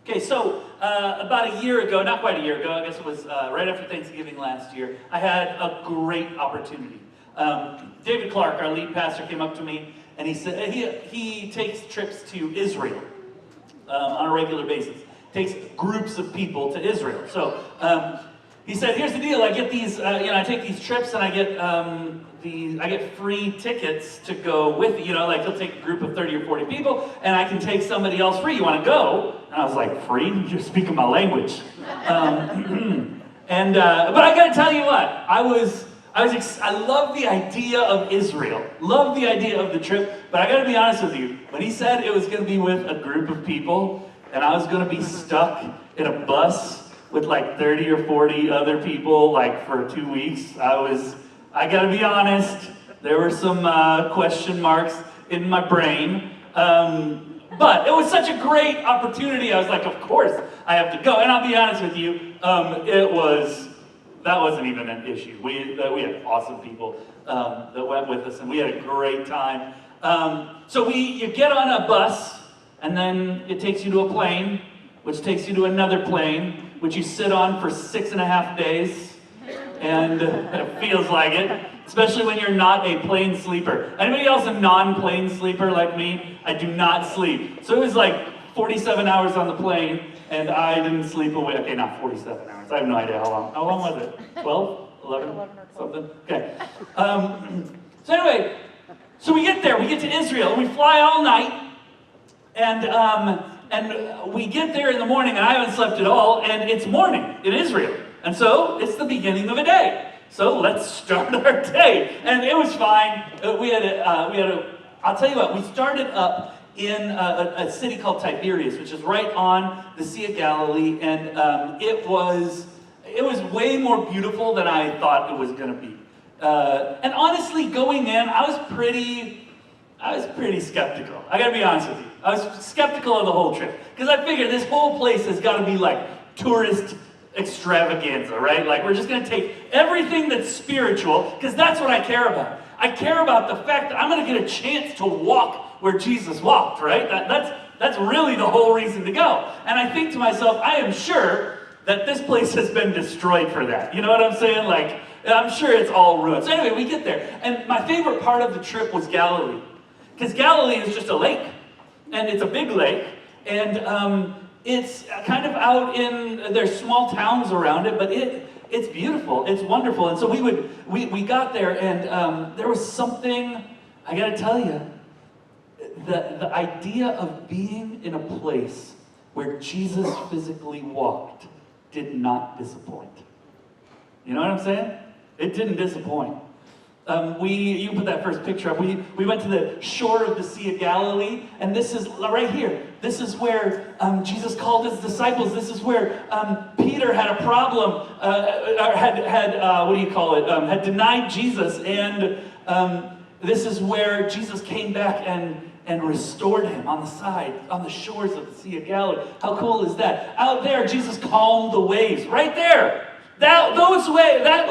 Okay, so about a year ago, not quite a year ago, I guess it was right after Thanksgiving last year, I had a great opportunity. David Clark, our lead pastor, came up to me and he said he takes trips to Israel on a regular basis. Takes groups of people to Israel. So he said, "Here's the deal. I get these. I take these trips and I get free tickets to go with. Like he'll take a group of 30 or 40 people, and I can take somebody else free. You want to go?" And I was like, "Free? You're speaking my language." But I got to tell you what, I love the idea of Israel, love the idea of the trip. But I got to be honest with you, when he said it was going to be with a group of people, and I was going to be stuck in a bus with like 30 or 40 other people, like for 2 weeks, I got to be honest, there were some question marks in my brain. But it was such a great opportunity. I was like, of course I have to go. And I'll be honest with you, that wasn't even an issue. We had awesome people that went with us, and we had a great time. So you get on a bus, and then it takes you to a plane, which takes you to another plane, which you sit on for 6.5 days, and it feels like it, especially when you're not a plane sleeper. Anybody else a non-plane sleeper like me? I do not sleep. So it was like 47 hours on the plane, and I didn't sleep away. Okay, not 47 hours. I have no idea how long. How long was it? 12? 11? Something? Okay. So anyway, so we get there. We get to Israel, and we fly all night. And we get there in the morning, and I haven't slept at all, and it's morning in Israel. And so it's the beginning of a day. So let's start our day. And it was fine. I'll tell you what, we started up in a city called Tiberias, which is right on the Sea of Galilee, and it was way more beautiful than I thought it was going to be. And honestly, going in, I was pretty skeptical. I gotta be honest with you. I was skeptical of the whole trip. Because I figured this whole place has got to be like tourist extravaganza, right? Like we're just gonna take everything that's spiritual, because that's what I care about. I care about the fact that I'm gonna get a chance to walk where Jesus walked, right? That's really the whole reason to go. And I think to myself, I am sure that this place has been destroyed for that. You know what I'm saying? Like, I'm sure it's all ruined. So anyway, we get there. And my favorite part of the trip was Galilee. Because Galilee is just a lake, and it's a big lake, and it's kind of out in, there's small towns around it, but it's beautiful, it's wonderful. And so we got there, and there was something, I gotta tell you, the idea of being in a place where Jesus physically walked did not disappoint. You know what I'm saying? It didn't disappoint. You can put that first picture up. We went to the shore of the Sea of Galilee, and this is right here. This is where Jesus called his disciples. This is where Peter had a problem, had denied Jesus, and this is where Jesus came back and restored him on the shores of the Sea of Galilee. How cool is that? Out there, Jesus calmed the waves. Right there. That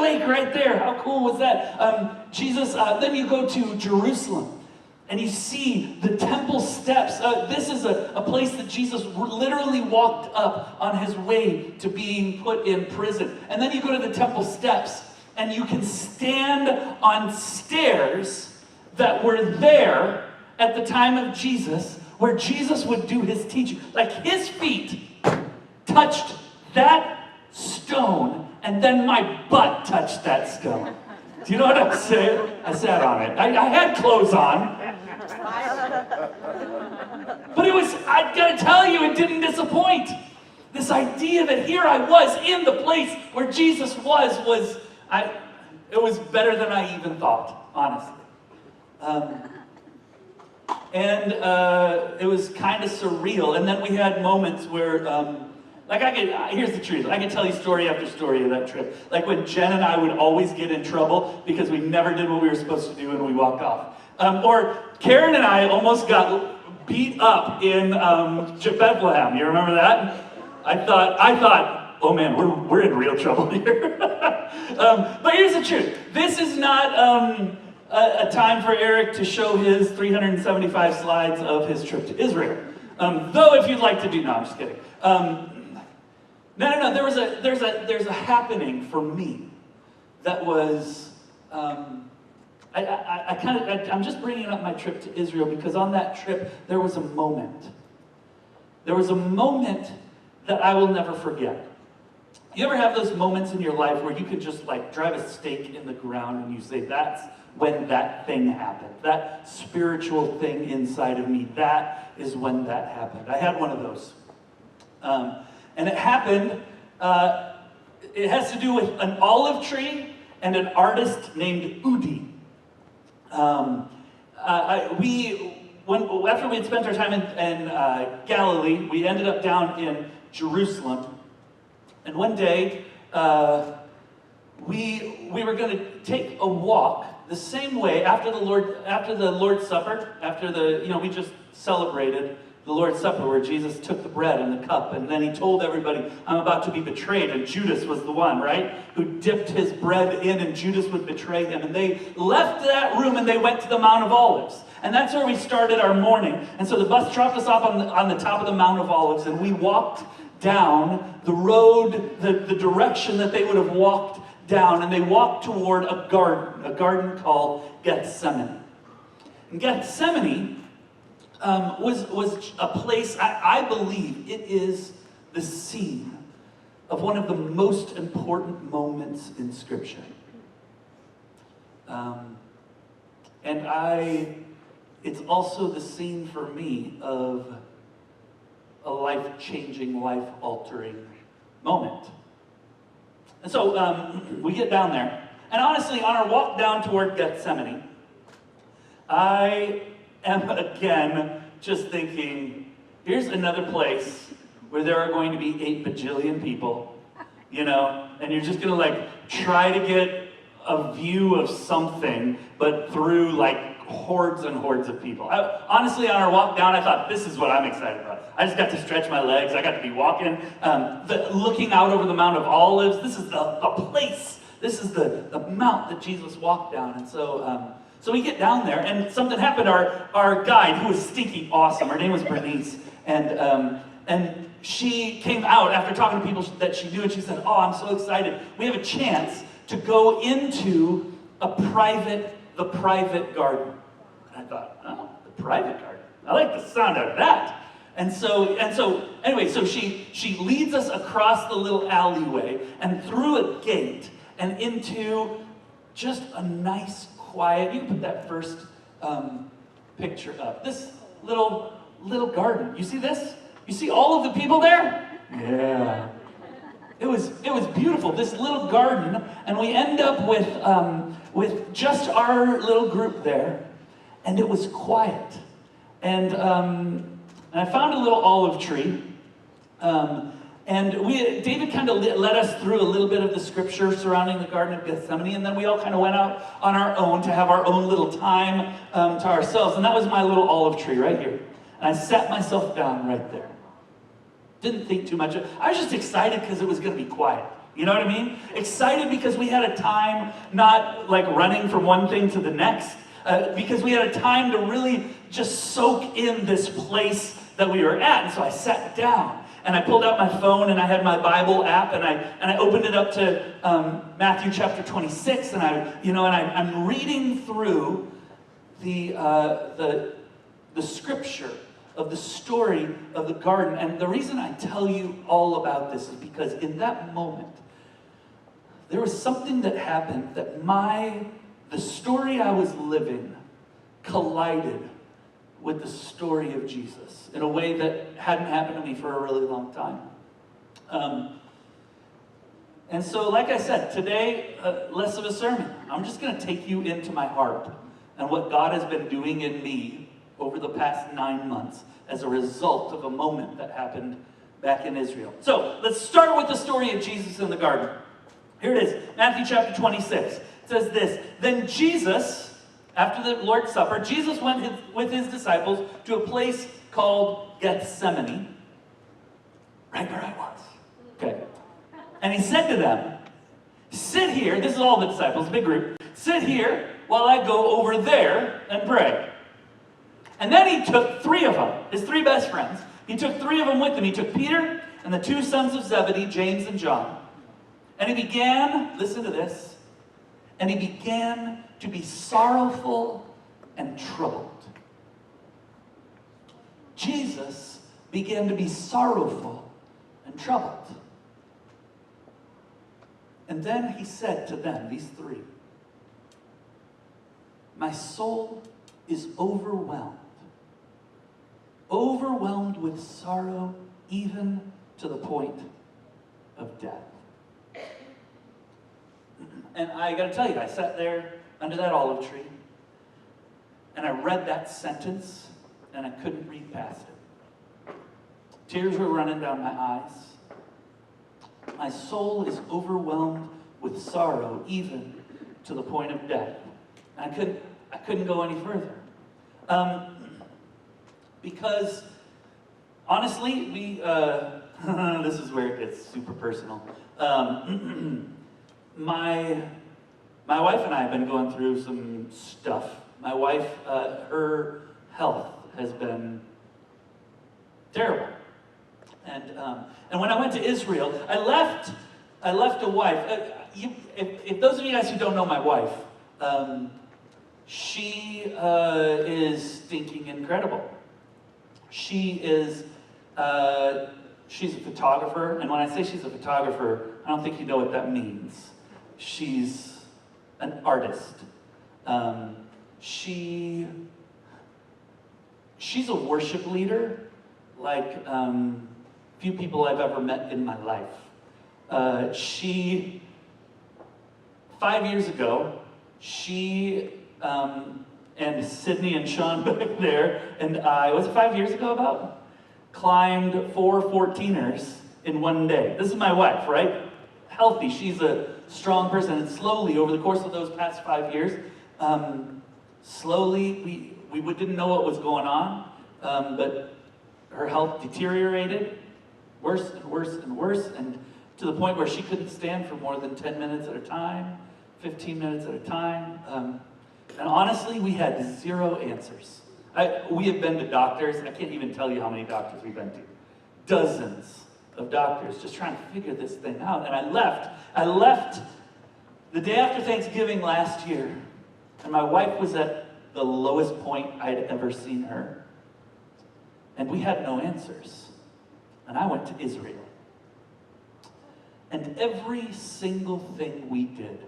lake right there, how cool was that? Then you go to Jerusalem, and you see the temple steps. This is a place that Jesus literally walked up on his way to being put in prison. And then you go to the temple steps, and you can stand on stairs that were there at the time of Jesus, where Jesus would do his teaching. Like his feet touched that stone, and then my butt touched that stone. Do you know what I'm saying? I sat on it. I had clothes on. But I gotta tell you, it didn't disappoint. This idea that here I was in the place where Jesus was it was better than I even thought, honestly. It was kind of surreal. And then we had moments where, here's the truth. I can tell you story after story of that trip. Like when Jen and I would always get in trouble because we never did what we were supposed to do and we walked off. Or Karen and I almost got beat up in Bethlehem. You remember that? I thought, oh man, we're in real trouble here. But here's the truth. This is not a time for Erik to show his 375 slides of his trip to Israel. Though if you'd like to do, no, I'm just kidding. No. There's a happening for me that was. I'm just bringing up my trip to Israel because on that trip there was a moment. There was a moment that I will never forget. You ever have those moments in your life where you could just like drive a stake in the ground and you say, that's when that thing happened. That spiritual thing inside of me, that is when that happened. I had one of those. And it happened, it has to do with an olive tree and an artist named Udi. After we had spent our time in Galilee, we ended up down in Jerusalem. And one day, we were going to take a walk the same way after the Lord's Supper, we just celebrated the Lord's Supper where Jesus took the bread and the cup, and then he told everybody, I'm about to be betrayed, and Judas was the one, right, who dipped his bread in, and Judas would betray him. And they left that room and they went to the Mount of Olives. And that's where we started our morning. And so the bus dropped us off on the top of the Mount of Olives, and we walked down the road, the direction that they would have walked down, and they walked toward a garden called Gethsemane. And Gethsemane was a place, I believe it is the scene of one of the most important moments in Scripture. It's also the scene for me of a life-changing, life-altering moment. And so we get down there, and honestly, on our walk down toward Gethsemane, I am again just thinking, here's another place where there are going to be 8 bajillion people, and you're just gonna try to get a view of something, but through hordes and hordes of people. Honestly, on our walk down, I thought, this is what I'm excited about. I just got to stretch my legs. I got to be walking, looking out over the Mount of Olives. This is the place. This is the mount that Jesus walked down. And so we get down there, and something happened. Our guide, who was stinking awesome, her name was Bernice, and she came out after talking to people that she knew, and she said, oh, I'm so excited. We have a chance to go into the private garden. And I thought, oh, the private garden. I like the sound of that. And so anyway, so she leads us across the little alleyway and through a gate and into just a nice, quiet, you can put that first picture up. This little garden. You see this? You see all of the people there? Yeah. It was beautiful, this little garden, and we end up with just our little group there, and it was quiet. And I found a little olive tree, and David kind of led us through a little bit of the scripture surrounding the Garden of Gethsemane, and then we all kind of went out on our own to have our own little time to ourselves, and that was my little olive tree right here. And I sat myself down right there. Didn't think too much. I was just excited because it was going to be quiet. You know what I mean? Excited because we had a time not running from one thing to the next, because we had a time to really just soak in this place that we were at. And so I sat down and I pulled out my phone and I had my Bible app and I opened it up to Matthew chapter 26 and I'm reading through the scripture of the story of the garden. And the reason I tell you all about this is because in that moment, there was something that happened that the story I was living collided with the story of Jesus in a way that hadn't happened to me for a really long time. And so, like I said, today, less of a sermon. I'm just going to take you into my heart and what God has been doing in me over the past 9 months as a result of a moment that happened back in Israel. So, let's start with the story of Jesus in the garden. Here it is, Matthew chapter 26. It says this, then Jesus, after the Lord's Supper, Jesus went with his disciples to a place called Gethsemane, right where I was. Okay. And he said to them, sit here, this is all the disciples, big group, sit here while I go over there and pray. And then he took 3 of them, his 3 best friends. He took 3 of them with him. He took Peter and the 2 sons of Zebedee, James and John. And he began, listen to this, and he began to be sorrowful and troubled. Jesus began to be sorrowful and troubled. And then he said to them, these 3, my soul is overwhelmed with sorrow, even to the point of death. And I got to tell you, I sat there under that olive tree, and I read that sentence, and I couldn't read past it. Tears were running down my eyes. My soul is overwhelmed with sorrow, even to the point of death. I couldn't go any further. Because, honestly, we, this is where it gets super personal. My wife and I have been going through some stuff. My wife, her health has been terrible. And when I went to Israel, I left a wife. If those of you guys who don't know my wife, she is stinking incredible. She's a photographer, and when I say she's a photographer, I don't think you know what that means. She's an artist. She's a worship leader like few people I've ever met in my life. 5 years ago, she and Sydney and Sean back there, and I, was it 5 years ago about? Climbed 4 14ers in one day. This is my wife, right? Healthy, she's a strong person, and slowly, over the course of those past 5 years, slowly, we didn't know what was going on, but her health deteriorated, worse and worse and worse, and to the point where she couldn't stand for more than 10 minutes at a time, 15 minutes at a time. And honestly, we had 0 answers. We have been to doctors. I can't even tell you how many doctors we've been to. Dozens of doctors just trying to figure this thing out. And I left the day after Thanksgiving last year, and my wife was at the lowest point I'd ever seen her. And we had no answers. And I went to Israel. And every single thing we did,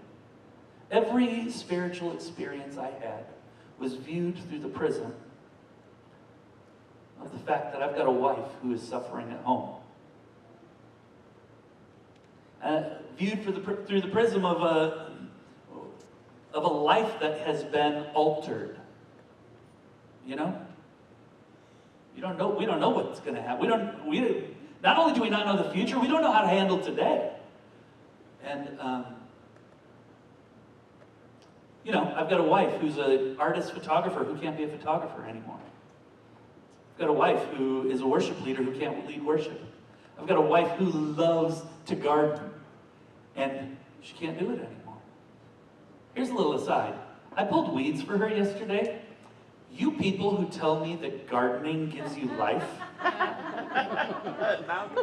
every spiritual experience I had, was viewed through the prism of the fact that I've got a wife who is suffering at home. Viewed through the prism of a life that has been altered. You know? We don't know what's going to happen. Not only do we not know the future, we don't know how to handle today. And I've got a wife who's an artist photographer who can't be a photographer anymore. I've got a wife who is a worship leader who can't lead worship. I've got a wife who loves to garden, and she can't do it anymore. Here's a little aside. I pulled weeds for her yesterday. You people who tell me that gardening gives you life,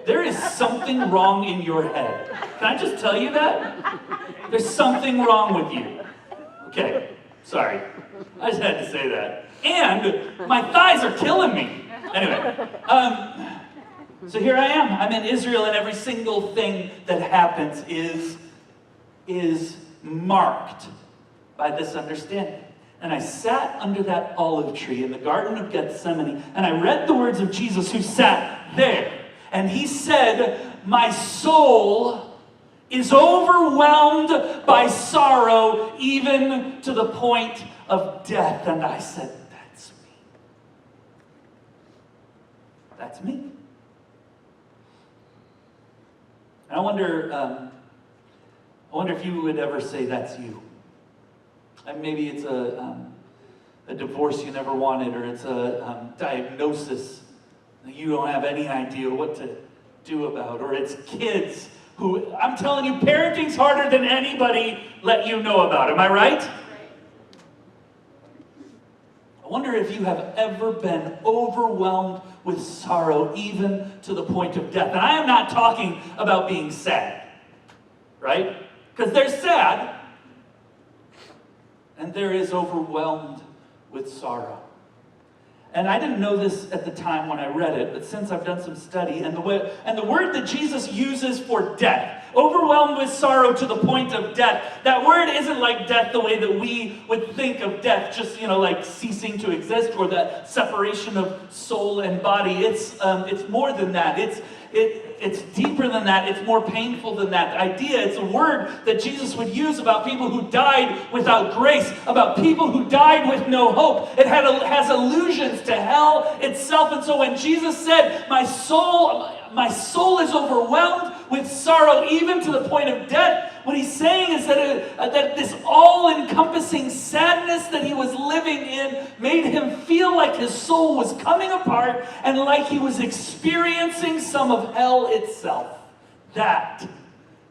there is something wrong in your head. Can I just tell you that? There's something wrong with you. Okay, sorry. I just had to say that. And my thighs are killing me. Anyway, so here I am. I'm in Israel, and every single thing that happens is marked by this understanding. And I sat under that olive tree in the Garden of Gethsemane, and I read the words of Jesus who sat there. And he said, my soul is overwhelmed by sorrow, even to the point of death. And I said, that's me. That's me. And I wonder if you would ever say that's you. And maybe it's a divorce you never wanted, or it's a diagnosis that you don't have any idea what to do about, or it's kids who, I'm telling you, parenting's harder than anybody let you know about. Am I right? I wonder if you have ever been overwhelmed with sorrow, even to the point of death. And I am not talking about being sad, right? Because there's sad, and there is overwhelmed with sorrow. And I didn't know this at the time when I read it, but since I've done some study, and the word that Jesus uses for death, overwhelmed with sorrow to the point of death, that word isn't like death the way that we would think of death, just, like ceasing to exist, or the separation of soul and body. It's more than that. It's deeper than that. It's more painful than that. The idea, it's a word that Jesus would use about people who died without grace, about people who died with no hope. It has allusions to hell itself. And so when Jesus said, my soul is overwhelmed with sorrow, even to the point of death, what he's saying is that this all-encompassing sadness that he was living in made him feel like his soul was coming apart and like he was experiencing some of hell itself. That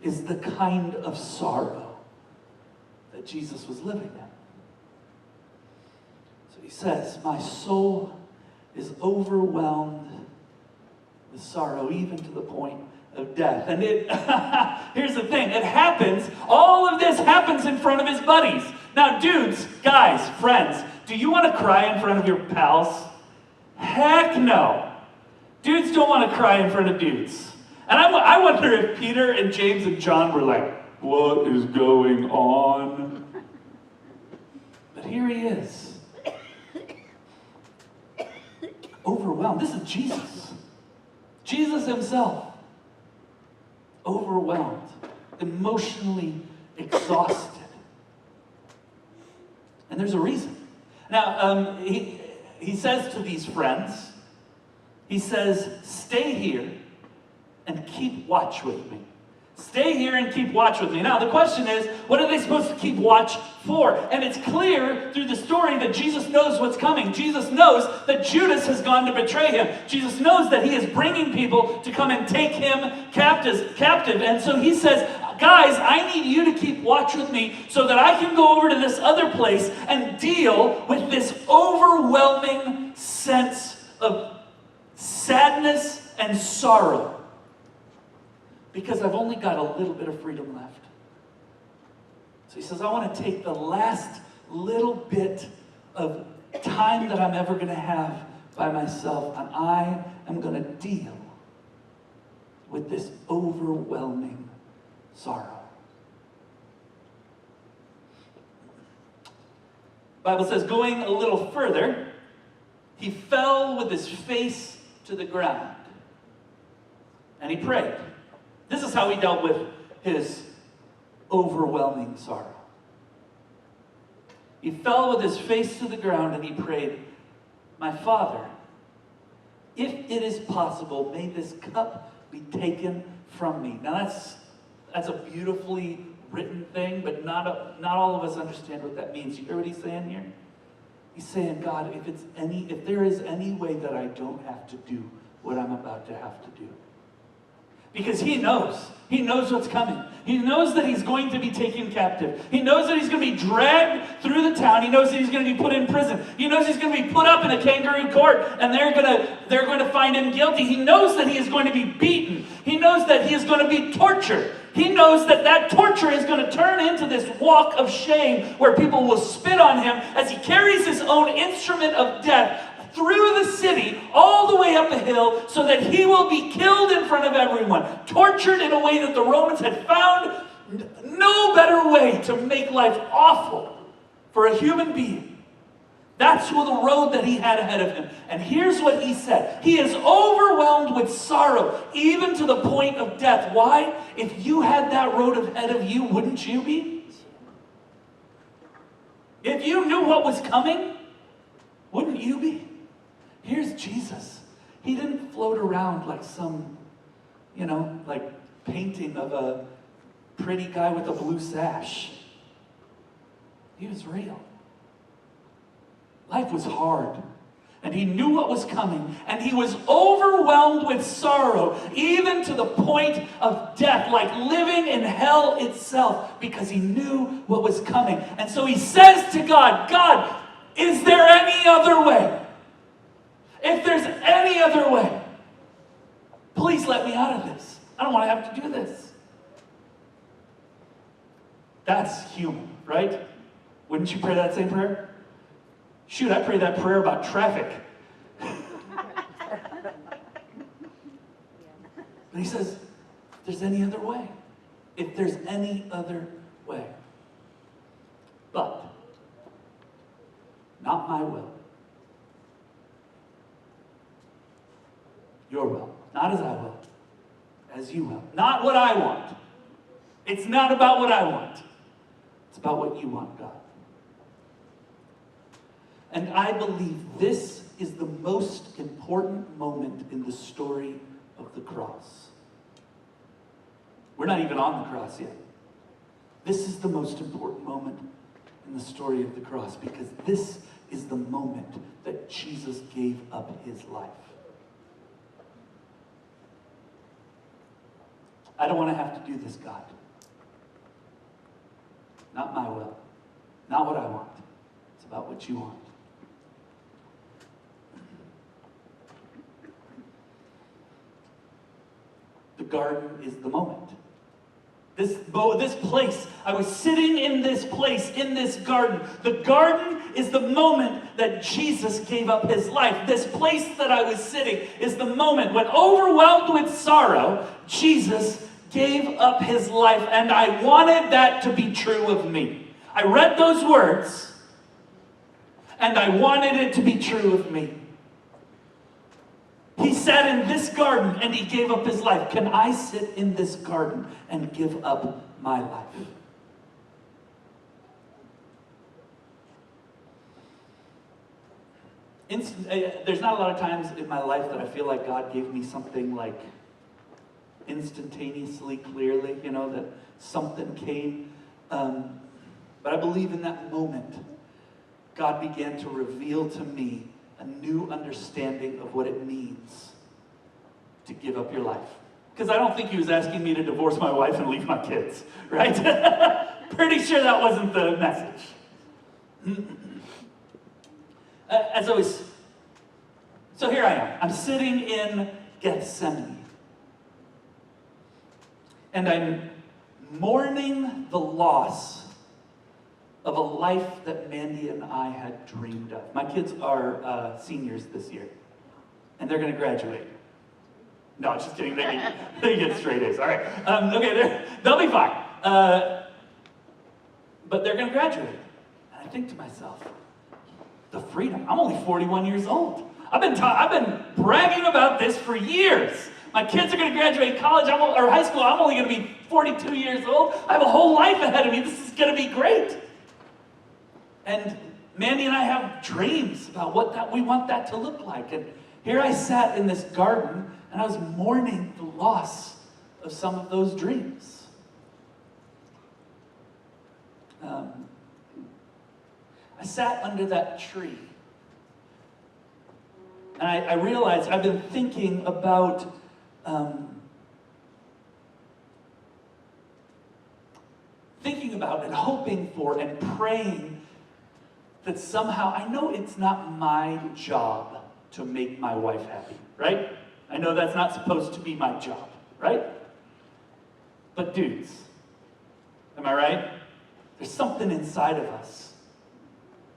is the kind of sorrow that Jesus was living in. So he says, my soul is overwhelmed with sorrow, even to the point of death. And here's the thing, all of this happens in front of his buddies. Now, dudes, guys, friends, do you want to cry in front of your pals? Heck no. Dudes don't want to cry in front of dudes. And I wonder if Peter and James and John were like, what is going on? But here he is. Overwhelmed. This is Jesus. Jesus himself. Overwhelmed. Emotionally exhausted. And there's a reason. Now, he says to these friends, he says, stay here and keep watch with me. Stay here and keep watch with me. Now, the question is, what are they supposed to keep watch for? And it's clear through the story that Jesus knows what's coming. Jesus knows that Judas has gone to betray him. Jesus knows that he is bringing people to come and take him captive. And so he says, guys, I need you to keep watch with me so that I can go over to this other place and deal with this overwhelming sense of sadness and sorrow. Because I've only got a little bit of freedom left. So he says, I want to take the last little bit of time that I'm ever going to have by myself, and I am going to deal with this overwhelming sorrow. The Bible says, going a little further, he fell with his face to the ground, and he prayed. This is how he dealt with his overwhelming sorrow. He fell with his face to the ground and he prayed, my Father, if it is possible, may this cup be taken from me. Now that's a beautifully written thing, but not all of us understand what that means. You hear what he's saying here? He's saying, God, if there is any way that I don't have to do what I'm about to have to do. Because he knows what's coming. He knows that he's going to be taken captive. He knows that he's going to be dragged through the town. He knows that he's going to be put in prison. He knows he's going to be put up in a kangaroo court, and they're going to find him guilty. He knows that he is going to be beaten. He knows that he is going to be tortured. He knows that torture is going to turn into this walk of shame where people will spit on him as he carries his own instrument of death through the city, all the way up a hill, so that he will be killed in front of everyone, tortured in a way that the Romans had found no better way to make life awful for a human being. That's the road that he had ahead of him. And here's what he said. He is overwhelmed with sorrow, even to the point of death. Why? If you had that road ahead of you, wouldn't you be? If you knew what was coming, wouldn't you be? Here's Jesus. He didn't float around like some, like painting of a pretty guy with a blue sash. He was real. Life was hard. And he knew what was coming. And he was overwhelmed with sorrow, even to the point of death, like living in hell itself, because he knew what was coming. And so he says to God, God, Is there any other way? If there's any other way, please let me out of this. I don't want to have to do this. That's human, right? Wouldn't you pray that same prayer? Shoot, I pray that prayer about traffic. But he says, if there's any other way. If there's any other way. But, not my will. Your will. Not as I will. As you will. Not what I want. It's not about what I want. It's about what you want, God. And I believe this is the most important moment in the story of the cross. We're not even on the cross yet. This is the most important moment in the story of the cross because this is the moment that Jesus gave up his life. I don't want to have to do this, God. Not my will. Not what I want. It's about what you want. The garden is the moment. This place, I was sitting in this place, in this garden. The garden is the moment that Jesus gave up his life. This place that I was sitting is the moment when, overwhelmed with sorrow, Jesus gave up his life. And I wanted that to be true of me. I read those words, and I wanted it to be true of me. He sat in this garden and he gave up his life. Can I sit in this garden and give up my life? There's not a lot of times in my life that I feel like God gave me something like instantaneously, clearly, that something came. But I believe in that moment, God began to reveal to me a new understanding of what it means to give up your life. Because I don't think he was asking me to divorce my wife and leave my kids, right? Pretty sure that wasn't the message. So here I am. I'm sitting in Gethsemane. And I'm mourning the loss of a life that Mandy and I had dreamed of. My kids are seniors this year, and they're going to graduate. No, just kidding. They get straight A's. All right. Okay, they'll be fine. But they're going to graduate. And I think to myself, the freedom. I'm only 41 years old. I've been bragging about this for years. My kids are going to graduate college or high school. I'm only going to be 42 years old. I have a whole life ahead of me. This is going to be great. And Mandy and I have dreams about what we want that to look like. And here I sat in this garden, and I was mourning the loss of some of those dreams. I sat under that tree. And I realized I've been thinking about and hoping for and praying that somehow, I know it's not my job to make my wife happy, right? I know that's not supposed to be my job, right? But dudes, am I right? There's something inside of us.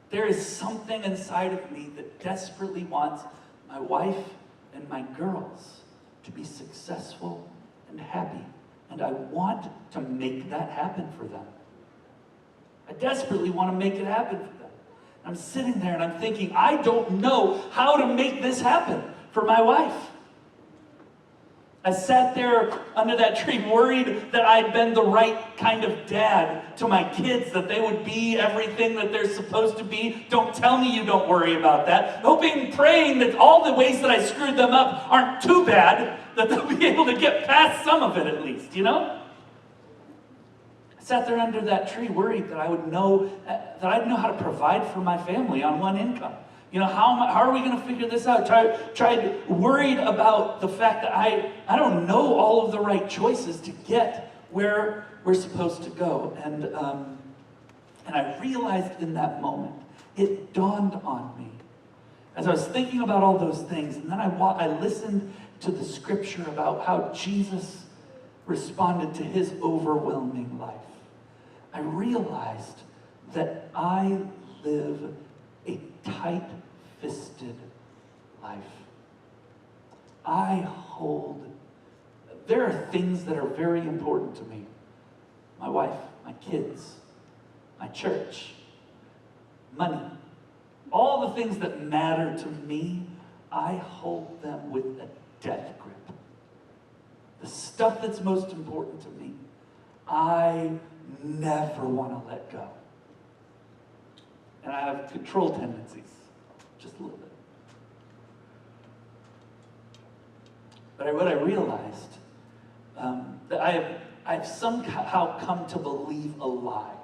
There is something inside of me that desperately wants my wife and my girls to be successful and happy. And I want to make that happen for them. I desperately want to make it happen for them. I'm sitting there and I'm thinking, I don't know how to make this happen for my wife. I sat there under that tree worried that I'd been the right kind of dad to my kids, that they would be everything that they're supposed to be. Don't tell me you don't worry about that. Hoping, praying that all the ways that I screwed them up aren't too bad, that they'll be able to get past some of it at least, I sat there under that tree worried that I'd know how to provide for my family on one income. How are we going to figure this out? Worried about the fact that I don't know all of the right choices to get where we're supposed to go. And I realized in that moment, it dawned on me as I was thinking about all those things, and then I listened to the scripture about how Jesus responded to his overwhelming life. I realized that I live a tight-fisted life. There are things that are very important to me. My wife, my kids, my church, money. All the things that matter to me, I hold them with a death grip. The stuff that's most important to me, I never want to let go. And I have control tendencies, just a little bit. But what I realized, that I've somehow come to believe a lie.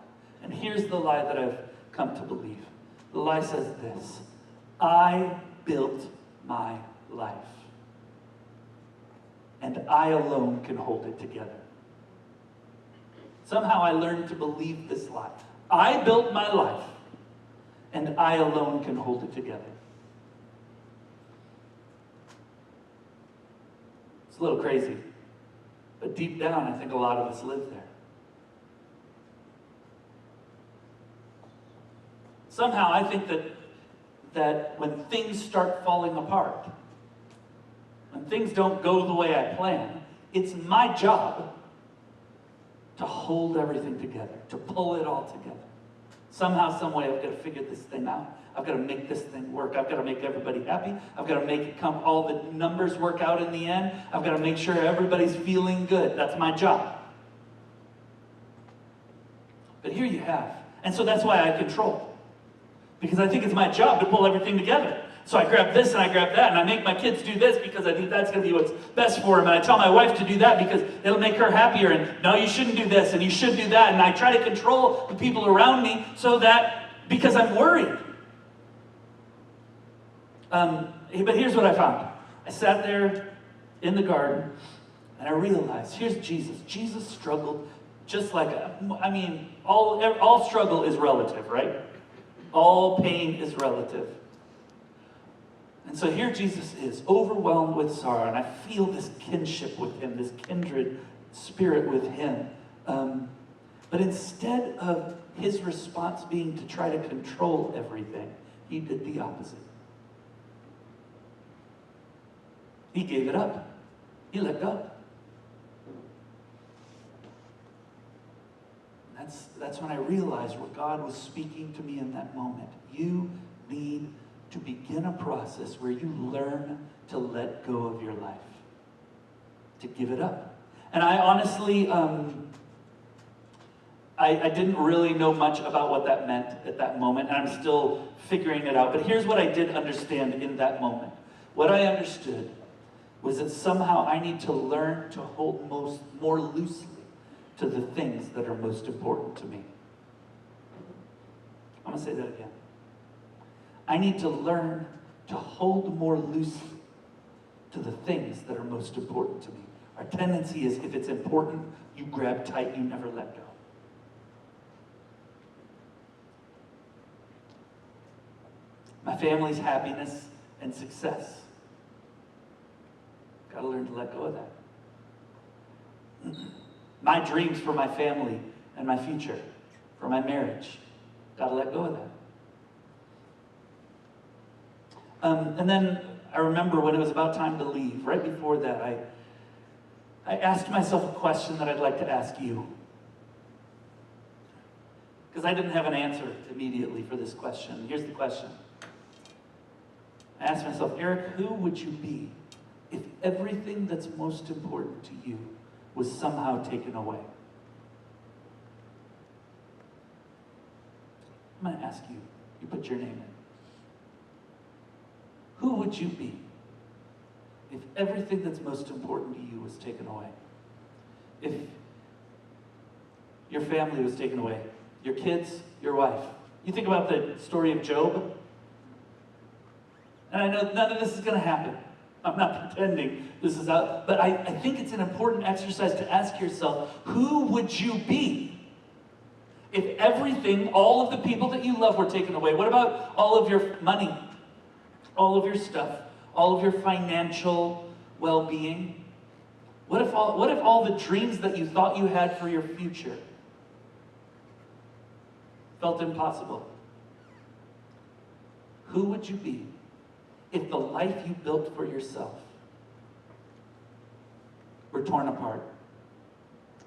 And here's the lie that I've come to believe. The lie says this: I built my life, and I alone can hold it together. Somehow I learned to believe this lie. I built my life, and I alone can hold it together. It's a little crazy, but deep down, I think a lot of us live there. Somehow I think that when things start falling apart, when things don't go the way I plan, it's my job to hold everything together, to pull it all together. Somehow, some way, I've got to figure this thing out. I've got to make this thing work. I've got to make everybody happy. I've got to make it come, all the numbers work out in the end. I've got to make sure everybody's feeling good. That's my job. But here you have. And so that's why I control. Because I think it's my job to pull everything together. So I grab this and I grab that, and I make my kids do this because I think that's going to be what's best for them. And I tell my wife to do that because it'll make her happier. And no, you shouldn't do this, and you should do that. And I try to control the people around me so that, because I'm worried. But here's what I found. I sat there in the garden, and I realized, here's Jesus. Jesus struggled just like, all struggle is relative, right? All pain is relative. And so here Jesus is, overwhelmed with sorrow, and I feel this kinship with him, this kindred spirit with him. But instead of his response being to try to control everything, he did the opposite. He gave it up. He let go. That's when I realized what God was speaking to me in that moment. You need to begin a process where you learn to let go of your life, to give it up. And I honestly, I didn't really know much about what that meant at that moment, and I'm still figuring it out. But here's what I did understand in that moment. What I understood was that somehow I need to learn to hold more loosely to the things that are most important to me. I'm going to say that again. I need to learn to hold more loosely to the things that are most important to me. Our tendency is, if it's important, you grab tight, you never let go. My family's happiness and success. Got to learn to let go of that. My dreams for my family and my future, for my marriage. Got to let go of that. And then I remember when it was about time to leave, right before that, I asked myself a question that I'd like to ask you. Because I didn't have an answer immediately for this question. Here's the question. I asked myself, Erik, who would you be if everything that's most important to you was somehow taken away? I'm going to ask you. You put your name in. Who would you be if everything that's most important to you was taken away? If your family was taken away, your kids, your wife. You think about the story of Job. And I know none of this is going to happen. I'm not pretending this is out. But I think it's an important exercise to ask yourself, who would you be If everything, all of the people that you love were taken away, what about all of your money, all of your stuff, all of your financial well-being? What if all the dreams that you thought you had for your future felt impossible? Who would you be if the life you built for yourself were torn apart?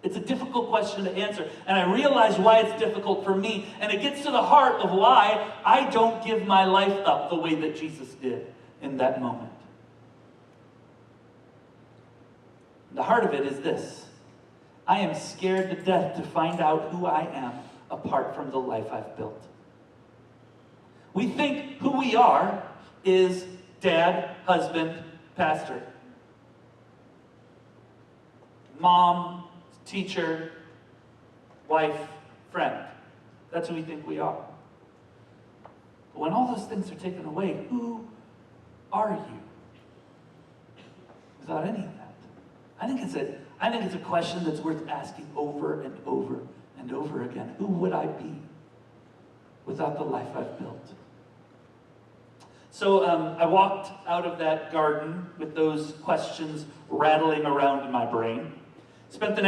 It's a difficult question to answer, and I realize why it's difficult for me, and it gets to the heart of why I don't give my life up the way that Jesus did in that moment. The heart of it is this: I am scared to death to find out who I am apart from the life I've built. We think who we are is dad, husband, pastor, mom, teacher, wife, friend. That's who we think we are. But when all those things are taken away, who are you without any of that? I think it's a question that's worth asking over and over and over again. Who would I be without the life I've built? So I walked out of that garden with those questions rattling around in my brain. Spent the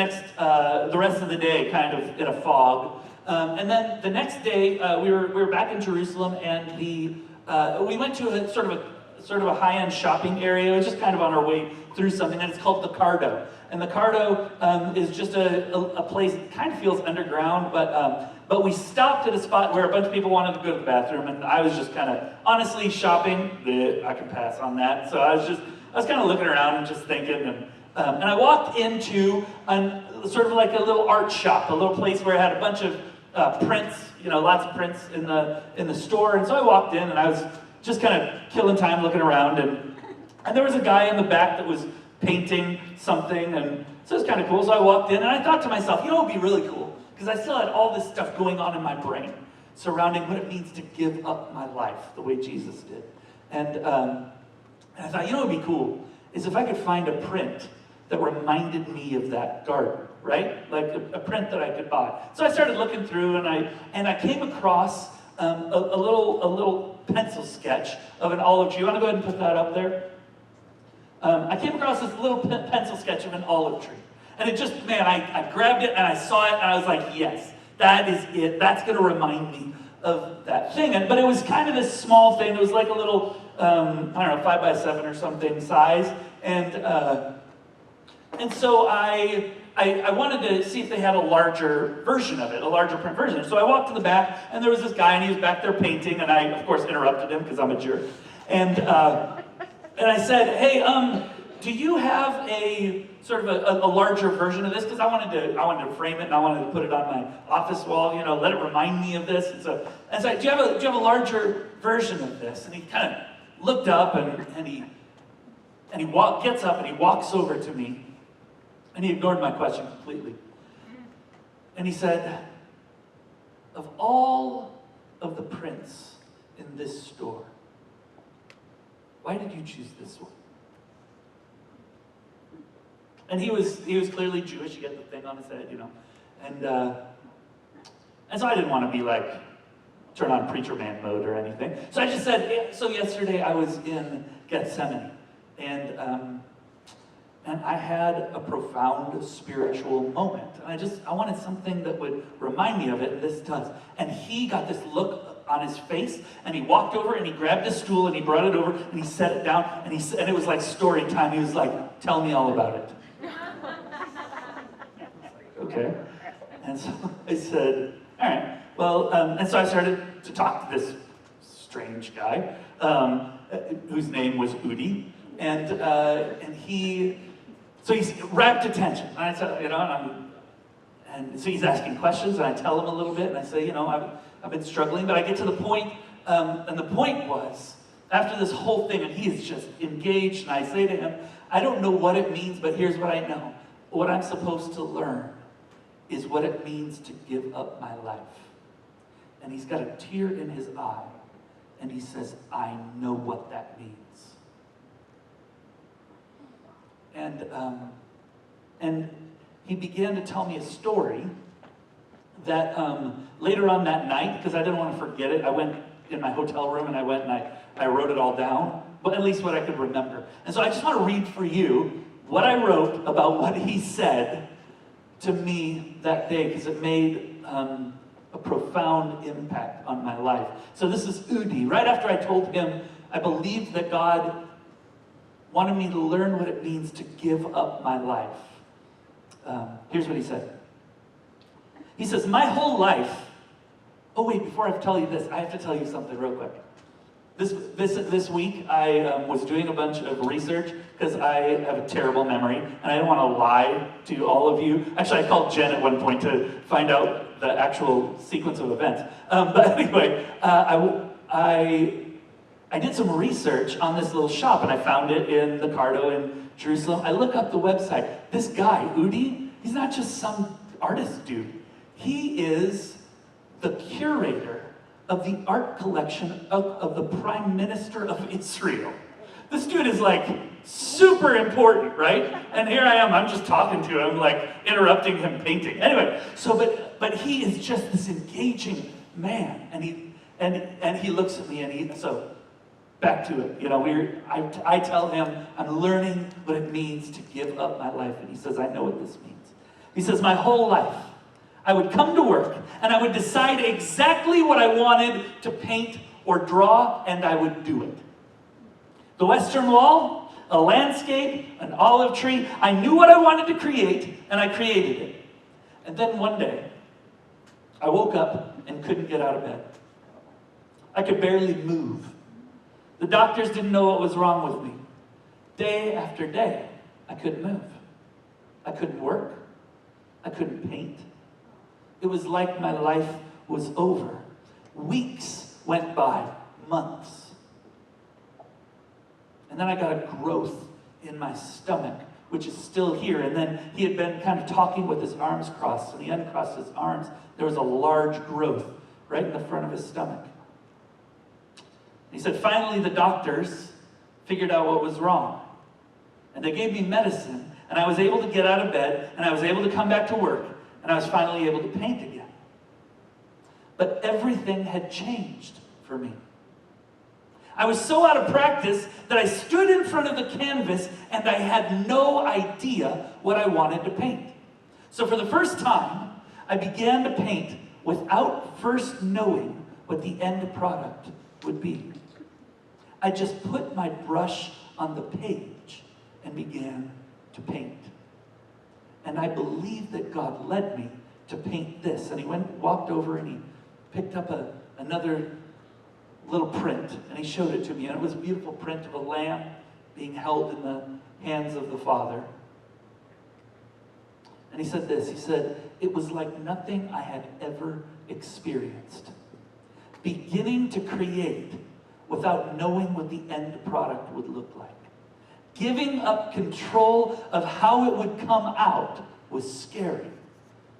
rest of the day kind of in a fog. And then the next day, we were back in Jerusalem, and we went to a sort of a high-end shopping area. It was just kind of on our way through something, and it's called the Cardo. And the Cardo is just a place that kind of feels underground, but we stopped at a spot where a bunch of people wanted to go to the bathroom, and I was just kind of, honestly, shopping. I can pass on that. So I was kind of looking around and just thinking, and I walked into sort of like a little art shop, a little place where it had a bunch of prints, lots of prints in the store. And so I walked in, and I was just kind of killing time looking around, and there was a guy in the back that was painting something, and so it was kind of cool. So I walked in, and I thought to myself, it would be really cool, because I still had all this stuff going on in my brain surrounding what it means to give up my life the way Jesus did. And I thought, what would be cool is if I could find a print that reminded me of that garden, right? Like a print that I could buy. So I started looking through, and I came across a little pencil sketch of an olive tree. You want to go ahead and put that up there? I came across this little pencil sketch of an olive tree. And it just, I grabbed it and I saw it and I was like, yes, that is it. That's going to remind me of that thing. But it was kind of this small thing. It was like a little, 5x7 or something size. And so I wanted to see if they had a larger version of it, a larger print version. So I walked to the back, and there was this guy, and he was back there painting, and I, of course, interrupted him because I'm a jerk. And I said, hey, do you have a sort of a larger version of this? Because I wanted to frame it, and I wanted to put it on my office wall, let it remind me of this. And so I said, do you have a larger version of this? And he kind of looked up, and he gets up, and he walks over to me. And he ignored my question completely. And he said, of all of the prints in this store, why did you choose this one? And he was clearly Jewish. You get the thing on his head, And so I didn't want to be like, turn on preacher man mode or anything. So I just said, so yesterday I was in Gethsemane. And I had a profound spiritual moment. And I wanted something that would remind me of it, and this does. And he got this look on his face, and he walked over, and he grabbed a stool, and he brought it over, and he set it down, and it was like story time. He was like, tell me all about it. Okay. And so I said, all right. Well, and so I started to talk to this strange guy, whose name was Udi, and he... So he's rapt attention, and I said, and so he's asking questions, and I tell him a little bit, and I say, I've been struggling, but I get to the point, and the point was, after this whole thing, and he is just engaged, and I say to him, I don't know what it means, but here's what I know. What I'm supposed to learn is what it means to give up my life. And he's got a tear in his eye, and he says, I know what that means. And he began to tell me a story that later on that night, because I didn't want to forget it, I went in my hotel room and I went and I wrote it all down, but at least what I could remember. And so I just want to read for you what I wrote about what he said to me that day, because it made a profound impact on my life. So this is Udi. Right after I told him I believed that God wanted me to learn what it means to give up my life. Here's what he said. He says, my whole life... Oh wait, before I tell you this, I have to tell you something real quick. This week, I was doing a bunch of research because I have a terrible memory, and I didn't want to lie to all of you. Actually, I called Jen at one point to find out the actual sequence of events. But anyway, I did some research on this little shop, and I found it in the Cardo in Jerusalem. I look up the website. This guy, Udi, he's not just some artist dude. He is the curator of the art collection of the Prime Minister of Israel. This dude is like super important, right? And here I am, I'm just talking to him, like interrupting him painting. Anyway, so but he is just this engaging man, and he looks at me, and so back to it. You know, I tell him I'm learning what it means to give up my life, and he says, I know what this means. He says, my whole life, I would come to work and I would decide exactly what I wanted to paint or draw, and I would do it. The Western Wall, a landscape, an olive tree. I knew what I wanted to create, and I created it. And then one day, I woke up and couldn't get out of bed. I could barely move. The doctors didn't know what was wrong with me. Day after day, I couldn't move. I couldn't work. I couldn't paint. It was like my life was over. Weeks went by, months. And then I got a growth in my stomach, which is still here. And then he had been kind of talking with his arms crossed, and he uncrossed his arms. There was a large growth right in the front of his stomach. He said, finally the doctors figured out what was wrong. And they gave me medicine, and I was able to get out of bed, and I was able to come back to work, and I was finally able to paint again. But everything had changed for me. I was so out of practice that I stood in front of the canvas and I had no idea what I wanted to paint. So for the first time, I began to paint without first knowing what the end product would be. I just put my brush on the page and began to paint. And I believe that God led me to paint this. And he walked over and he picked up another little print, and he showed it to me. And it was a beautiful print of a lamb being held in the hands of the Father. And he said this, he said, it was like nothing I had ever experienced. Beginning to create without knowing what the end product would look like. Giving up control of how it would come out was scary,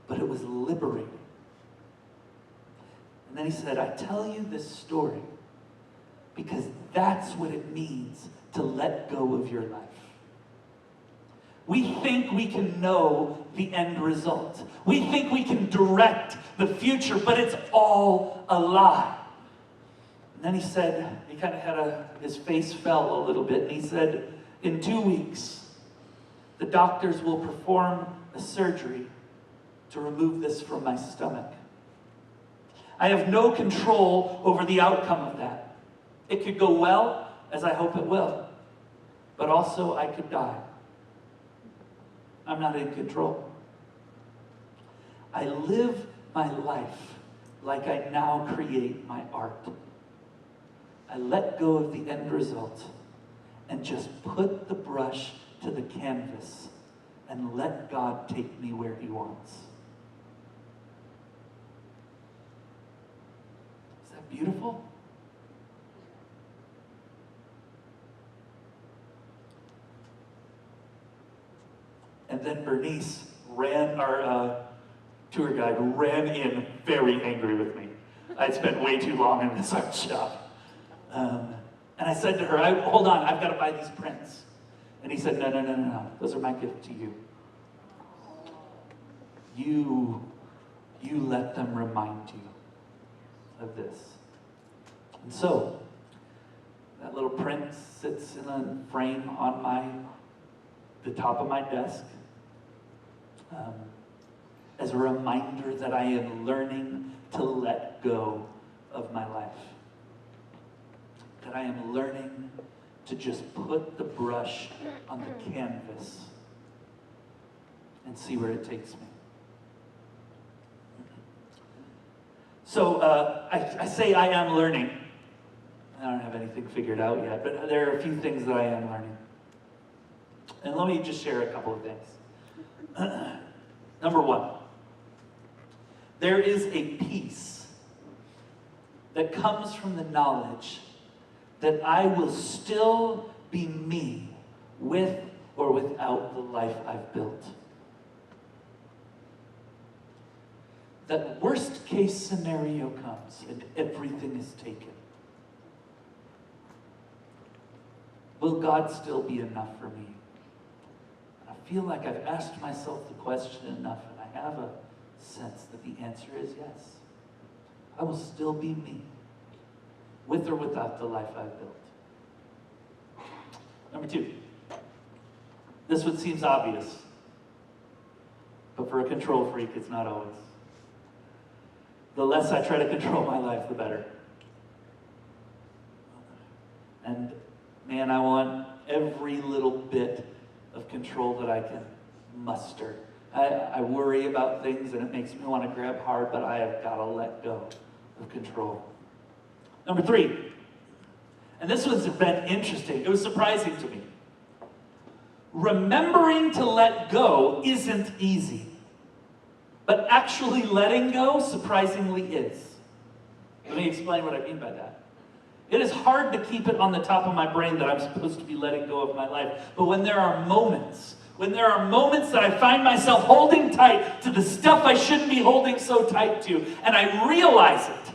but it was liberating. And then he said, I tell you this story because that's what it means to let go of your life. We think we can know the end result. We think we can direct the future, but it's all a lie. And then he said, he kind of his face fell a little bit, and he said, in 2 weeks, the doctors will perform a surgery to remove this from my stomach. I have no control over the outcome of that. It could go well, as I hope it will, but also I could die. I'm not in control. I live my life like I now create my art. I let go of the end result and just put the brush to the canvas and let God take me where he wants. Is that beautiful? And then Bernice our tour guide, ran in very angry with me. I'd spent way too long in this art shop. And I said to her, hold on, I've got to buy these prints. And he said, no, those are my gift to you. You you let them remind you of this. And so, that little print sits in a frame on the top of my desk as a reminder that I am learning to let go of my life. That I am learning to just put the brush on the canvas and see where it takes me. So I say I am learning. I don't have anything figured out yet, but there are a few things that I am learning. And let me just share a couple of things. Number one, there is a peace that comes from the knowledge that I will still be me with or without the life I've built. That worst case scenario comes and everything is taken. Will God still be enough for me? I feel like I've asked myself the question enough, and I have a sense that the answer is yes. I will still be me, with or without the life I've built. Number two, this one seems obvious, but for a control freak, it's not always. The less I try to control my life, the better. And man, I want every little bit of control that I can muster. I worry about things and it makes me want to grab hard, but I have got to let go of control. Number three, and this one's been interesting. It was surprising to me. Remembering to let go isn't easy, but actually letting go surprisingly is. Let me explain what I mean by that. It is hard to keep it on the top of my brain that I'm supposed to be letting go of my life. But when there are moments that I find myself holding tight to the stuff I shouldn't be holding so tight to, and I realize it,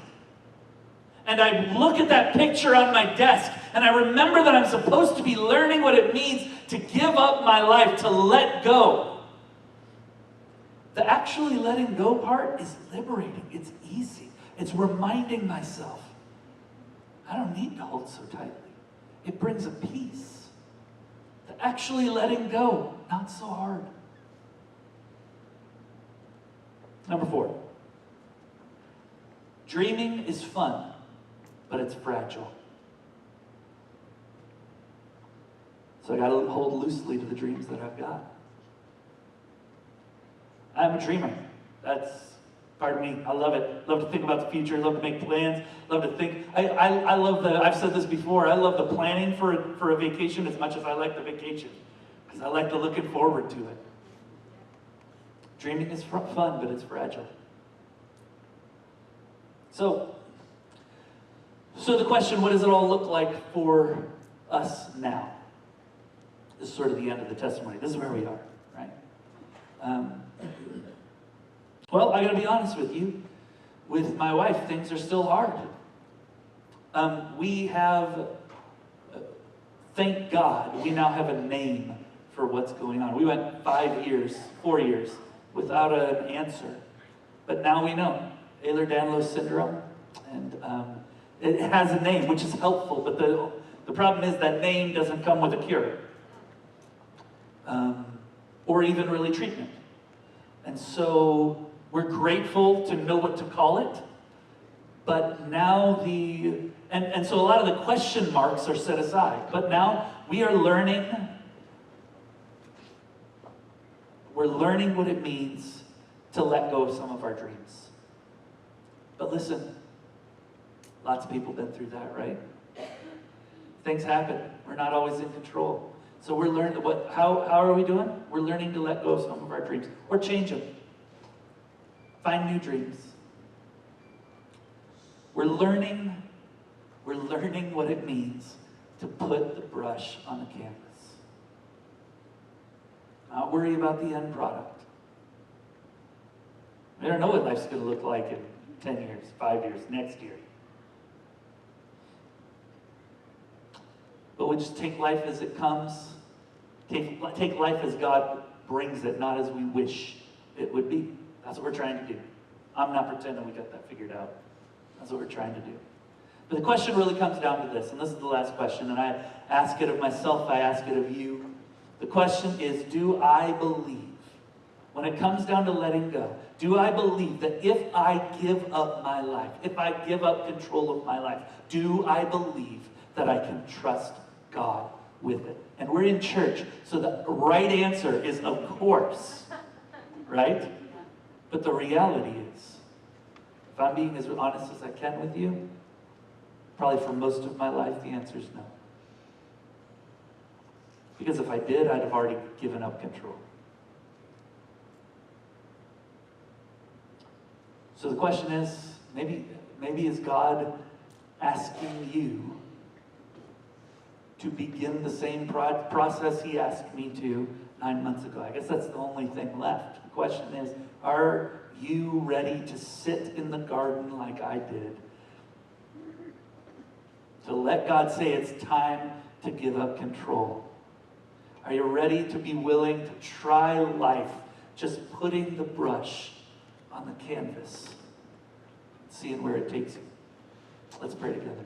and I look at that picture on my desk, and I remember that I'm supposed to be learning what it means to give up my life, to let go. The actually letting go part is liberating. It's easy. It's reminding myself, I don't need to hold so tightly. It brings a peace. The actually letting go, not so hard. Number four, dreaming is fun, but it's fragile. So I got to hold loosely to the dreams that I've got. I'm a dreamer. That's part of me. I love it. Love to think about the future. Love to make plans. Love to think. I love I've said this before, I love the planning for a vacation as much as I like the vacation. Because I like the looking forward to it. Dreaming is fun, but it's fragile. So the question, what does it all look like for us now? This is sort of the end of the testimony. This is where we are, right? Well, I gotta be honest with you. With my wife, things are still hard. We have, thank God, we now have a name for what's going on. We went 4 years, without an answer. But now we know, Ehlers-Danlos syndrome, and it has a name, which is helpful, but the problem is that name doesn't come with a cure. Or even really treatment. And so we're grateful to know what to call it, but now and so a lot of the question marks are set aside, but now we're learning what it means to let go of some of our dreams. But listen, lots of people have been through that, right? Things happen. We're not always in control. So we're learning how are we doing? We're learning to let go of some of our dreams or change them. Find new dreams. We're learning what it means to put the brush on the canvas. Not worry about the end product. We don't know what life's going to look like in 10 years, 5 years, next year. But we just take life as it comes. Take life as God brings it, not as we wish it would be. That's what we're trying to do. I'm not pretending we got that figured out. That's what we're trying to do. But the question really comes down to this, and this is the last question, and I ask it of myself, I ask it of you. The question is, do I believe, when it comes down to letting go, do I believe that if I give up my life, if I give up control of my life, do I believe that I can trust God with it? And we're in church, so the right answer is of course, right? But the reality is, if I'm being as honest as I can with you, probably for most of my life, the answer is no. Because if I did, I'd have already given up control. So the question is, maybe is God asking you to begin the same process he asked me to 9 months ago? I guess that's the only thing left. The question is, are you ready to sit in the garden like I did? To let God say it's time to give up control? Are you ready to be willing to try life, just putting the brush on the canvas, seeing where it takes you? Let's pray together.